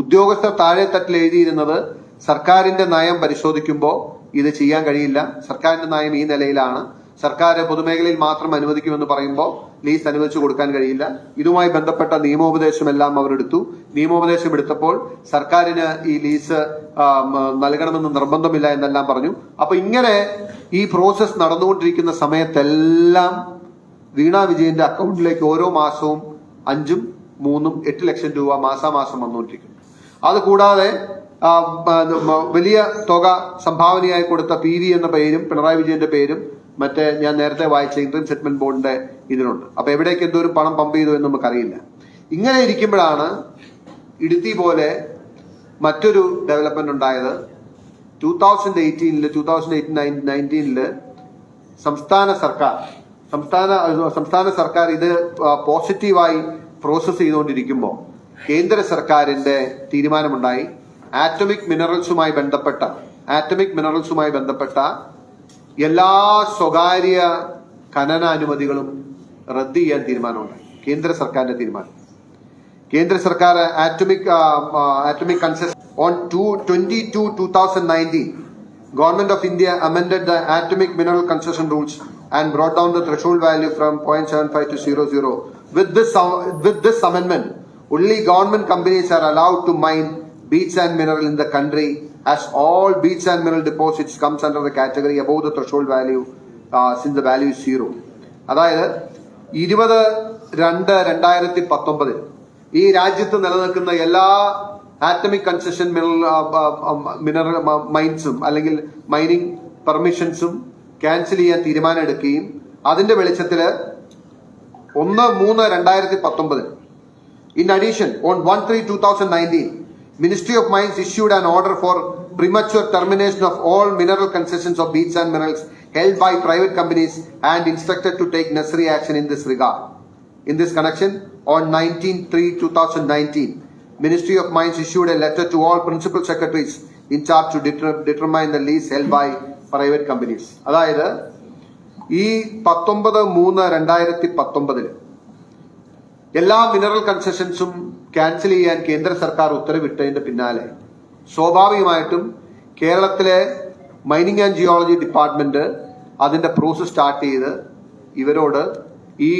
ഉദ്യോഗസ്ഥർ താഴെത്തട്ടിൽ എഴുതിയിരുന്നത് സർക്കാരിന്റെ നയം പരിശോധിക്കുമ്പോൾ ഇത് ചെയ്യാൻ കഴിയില്ല, സർക്കാരിന്റെ നയം ഈ നിലയിലാണ്, സർക്കാർ പൊതുമേഖലയിൽ മാത്രം അനുവദിക്കുമെന്ന് പറയുമ്പോൾ ലീസ് അനുവദിച്ചു കൊടുക്കാൻ കഴിയില്ല. ഇതുമായി ബന്ധപ്പെട്ട നിയമോപദേശമെല്ലാം അവരെടുത്തു. നിയമോപദേശം എടുത്തപ്പോൾ സർക്കാരിന് ഈ ലീസ് നൽകണമെന്ന് നിർബന്ധമില്ല എന്നെല്ലാം പറഞ്ഞു. അപ്പൊ ഇങ്ങനെ ഈ പ്രോസസ് നടന്നുകൊണ്ടിരിക്കുന്ന സമയത്തെല്ലാം വീണ വിജയന്റെ അക്കൗണ്ടിലേക്ക് ഓരോ മാസവും 5ഉം 3ഉം 8 ലക്ഷം രൂപ മാസാമാസം വന്നുകൊണ്ടിരിക്കുന്നു. അതുകൂടാതെ വലിയ തുക സംഭാവനയായി കൊടുത്ത PV എന്ന പേരും പിണറായി വിജയന്റെ പേരും മറ്റേ ഞാൻ നേരത്തെ വായിച്ച ഇന്ത്യൻ സെറ്റിൽമെന്റ് ബോർഡിന്റെ ഇതിനുണ്ട്. അപ്പൊ എവിടേക്ക് എന്തോരം പണം പമ്പ് ചെയ്തു എന്ന് നമുക്കറിയില്ല. ഇങ്ങനെ ഇരിക്കുമ്പോഴാണ് ഇടുത്തി പോലെ മറ്റൊരു ഡെവലപ്മെന്റ് ഉണ്ടായത്. 2018-19 സംസ്ഥാന സർക്കാർ ഇത് പോസിറ്റീവായി പ്രോസസ് ചെയ്തുകൊണ്ടിരിക്കുമ്പോൾ കേന്ദ്ര സർക്കാരിന്റെ തീരുമാനമുണ്ടായി. ആറ്റമിക് മിനറൽസുമായി ബന്ധപ്പെട്ട എല്ലാ സ്വകാര്യ ഖനന അനുമതികളും റദ്ദ് ചെയ്യാൻ തീരുമാനമുണ്ടായി. കേന്ദ്ര സർക്കാരിന്റെ തീരുമാനം. കേന്ദ്ര സർക്കാർ atomic concession on 22/2019 Government of India amended the atomic mineral concession rules and brought down the threshold value from 0.75 to 0.00. With this amendment, only government companies are allowed to mine beach and mineral in the country, as all beach and mineral deposits comes under the category above the threshold value, since the value is 0. അതായത് 20/2/2019 ഈ രാജ്യത്ത് നിലനിൽക്കുന്ന എല്ലാ atomic concession mineral മൈൻസും അല്ലെങ്കിൽ mining പെർമിഷൻസും cancel ചെയ്യാൻ തീരുമാനം എടുക്കുകയും അതിന്റെ വെളിച്ചത്തില് 1/3/2019 in addition on 1/3/2019 Ministry of Mines issued an order for premature termination of all mineral concessions of beach and minerals held by private companies and instructed to take necessary action in this regard. In this connection, on 19/3/2019, Ministry of Mines issued a letter to all principal secretaries in charge to determine the lease held by private companies. അതായത് ഈ 19/3/2019 എല്ലാ mineral കൺസെഷൻസും cancel ചെയ്യാൻ കേന്ദ്ര സർക്കാർ ഉത്തരവിട്ടതിന്റെ പിന്നാലെ സ്വാഭാവികമായിട്ടും കേരളത്തിലെ mining and geology department അതിന്റെ പ്രോസസ് സ്റ്റാർട്ട് ചെയ്ത് ഇവരോട് ഈ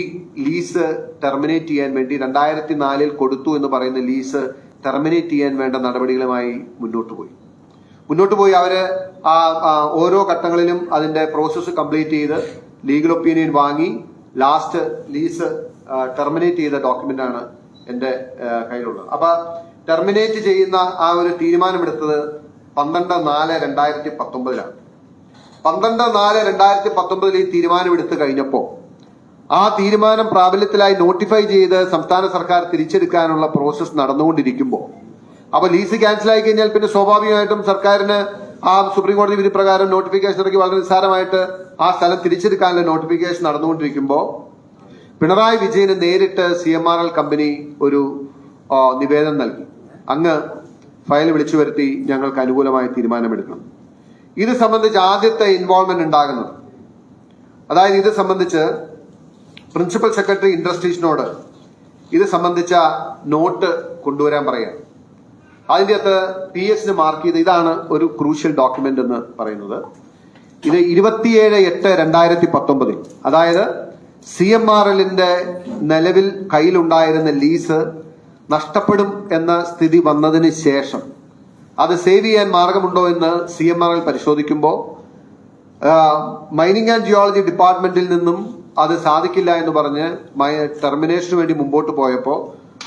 ലീസ് ടെർമിനേറ്റ് ചെയ്യാൻ വേണ്ടി 2004 കൊടുത്തു എന്ന് പറയുന്ന ലീസ് ടെർമിനേറ്റ് ചെയ്യാൻ വേണ്ട നടപടികളുമായി മുന്നോട്ട് പോയി അവര് ഓരോ ഘട്ടങ്ങളിലും അതിന്റെ പ്രോസസ്സ് കംപ്ലീറ്റ് ചെയ്ത് ലീഗൽ ഒപ്പീനിയൻ വാങ്ങി ലാസ്റ്റ് ലീസ് ടെർമിനേറ്റ് ചെയ്ത ഡോക്യുമെന്റ് ആണ് എന്റെ കയ്യിലുള്ളത്. അപ്പൊ ടെർമിനേറ്റ് ചെയ്യുന്ന ആ ഒരു തീരുമാനമെടുത്തത് 12/4/2019 12/4/2019 ഈ തീരുമാനമെടുത്ത് കഴിഞ്ഞപ്പോ ആ തീരുമാനം പ്രാബല്യത്തിലായി നോട്ടിഫൈ ചെയ്ത് സംസ്ഥാന സർക്കാർ തിരിച്ചെടുക്കാനുള്ള പ്രോസസ് നടന്നുകൊണ്ടിരിക്കുമ്പോൾ അപ്പൊ ലീസ് ക്യാൻസൽ ആയി കഴിഞ്ഞാൽ പിന്നെ സ്വാഭാവികമായിട്ടും സർക്കാരിന് ആ സുപ്രീം കോടതി വിധി പ്രകാരം നോട്ടിഫിക്കേഷൻ ഇറക്കി വളരെ നിസ്സാരമായിട്ട് ആ സ്ഥലം തിരിച്ചെടുക്കാനുള്ള നോട്ടിഫിക്കേഷൻ നടന്നുകൊണ്ടിരിക്കുമ്പോൾ പിണറായി വിജയന് നേരിട്ട് CMRL കമ്പനി ഒരു നിവേദനം നൽകി. അങ്ങ് ഫയൽ വിളിച്ചു വരുത്തി ഞങ്ങൾക്ക് അനുകൂലമായ തീരുമാനമെടുക്കണം. ഇത് സംബന്ധിച്ച് ആദ്യത്തെ ഇൻവോൾവ്മെന്റ് ഉണ്ടാകുന്നത്, അതായത് ഇത് സംബന്ധിച്ച് പ്രിൻസിപ്പൽ സെക്രട്ടറി ഇൻഡസ്ട്രീസിനോട് ഇത് സംബന്ധിച്ച നോട്ട് കൊണ്ടുവരാൻ പറയാം. അതിന്റെ അകത്ത് PS മാർക്ക് ചെയ്ത് ഇതാണ് ഒരു ക്രൂഷ്യൽ ഡോക്യുമെന്റ് എന്ന് പറയുന്നത്. ഇത് 27/8/2019 അതായത് CMRLന്റെ നിലവിൽ കയ്യിലുണ്ടായിരുന്ന ലീസ് നഷ്ടപ്പെടും എന്ന സ്ഥിതി വന്നതിന് ശേഷം അത് സേവ് ചെയ്യാൻ മാർഗമുണ്ടോ എന്ന് CMRL പരിശോധിക്കുമ്പോൾ മൈനിങ് ആൻഡ് ജിയോളജി ഡിപ്പാർട്ട്മെന്റിൽ നിന്നും അത് സാധിക്കില്ല എന്ന് പറഞ്ഞ് ടെർമിനേഷന് വേണ്ടി മുമ്പോട്ട് പോയപ്പോൾ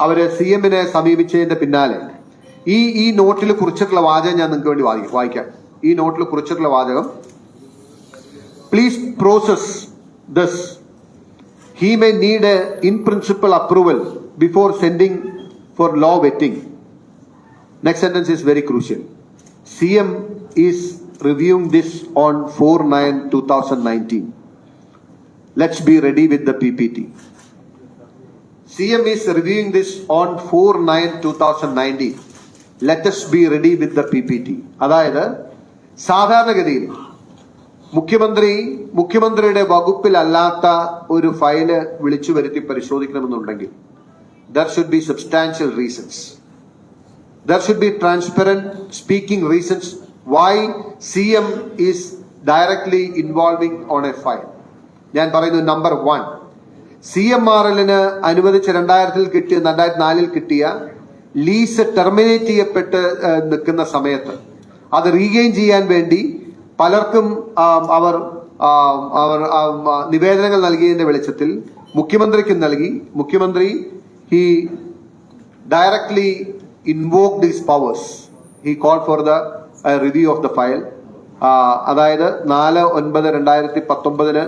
അവര് CMനെ സമീപിച്ചതിന്റെ പിന്നാലെ ഈ നോട്ടിൽ കുറിച്ചിട്ടുള്ള വാചകം ഞാൻ നിങ്ങൾക്ക് വേണ്ടി വായിക്കാം. ഈ നോട്ടിൽ കുറിച്ചിട്ടുള്ള വാചകം, please process this. He may need a in principle approval before sending for law vetting. Next sentence is very crucial. CM is reviewing this on 4/9/2019. Let's be ready with the PPT. CM is reviewing this on 4/9/2019. Let us be ready with the PPT. അതായത് സാധാരണഗതിയിൽ മുഖ്യമന്ത്രിയുടെ വകുപ്പിലല്ലാത്ത ഒരു file വിളിച്ചു വരുത്തി പരിശോധിക്കണമെന്നുണ്ടെങ്കിൽ there should be substantial reasons. there should be transparent speaking reasons why CM is directly involving on a file. ഞാൻ പറയുന്നു number 1, CMRL-ന് അനുവദിച്ച 2004 കിട്ടിയ ലീസ് ടെർമിനേറ്റ് ചെയ്യപ്പെട്ട് നിൽക്കുന്ന സമയത്ത് അത് റീഗെയിൻ ചെയ്യാൻ വേണ്ടി പലർക്കും അവർ നിവേദനങ്ങൾ നൽകിയതിന്റെ വെളിച്ചത്തിൽ മുഖ്യമന്ത്രിക്കും നൽകി. മുഖ്യമന്ത്രി he directly invoked his powers. He called for the review of the file. അതായത് 4/9/2019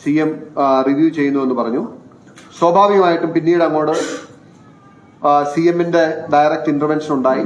CM റിവ്യൂ ചെയ്യുന്നു എന്ന് പറഞ്ഞു. സ്വാഭാവികമായിട്ടും പിന്നീട് അങ്ങോട്ട് CM-ന്റെ ഡയറക്റ്റ് ഇന്റർവെൻഷൻ ഉണ്ടായി.